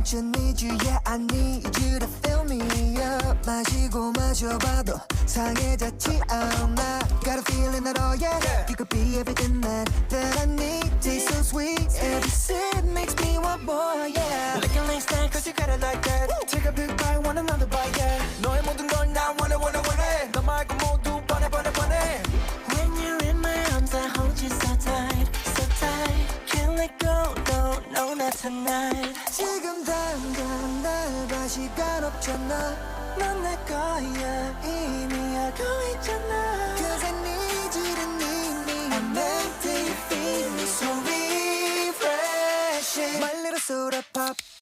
want you, need you, yeah I need you to fill me up. 마시고 마셔봐도 상해졌지 않아. Got a feeling that oh yeah, you could be everything that I need. Taste so sweet, every sip makes me want more, yeah. Licking like snack cause you got it like that. Take a big bite, want another bite, yeah. 너의 모든 걸 나 원해 너 말고 모두 뻔해 When you're in my arms I hold you so tight, so tight. Can't let go, no, not tonight. 지금 당장 날 봐 시간 없잖아. 넌 내 거야 이미 알고 있잖아. Cause I need you to need me. I make you feel me so refreshing. My little soda pop.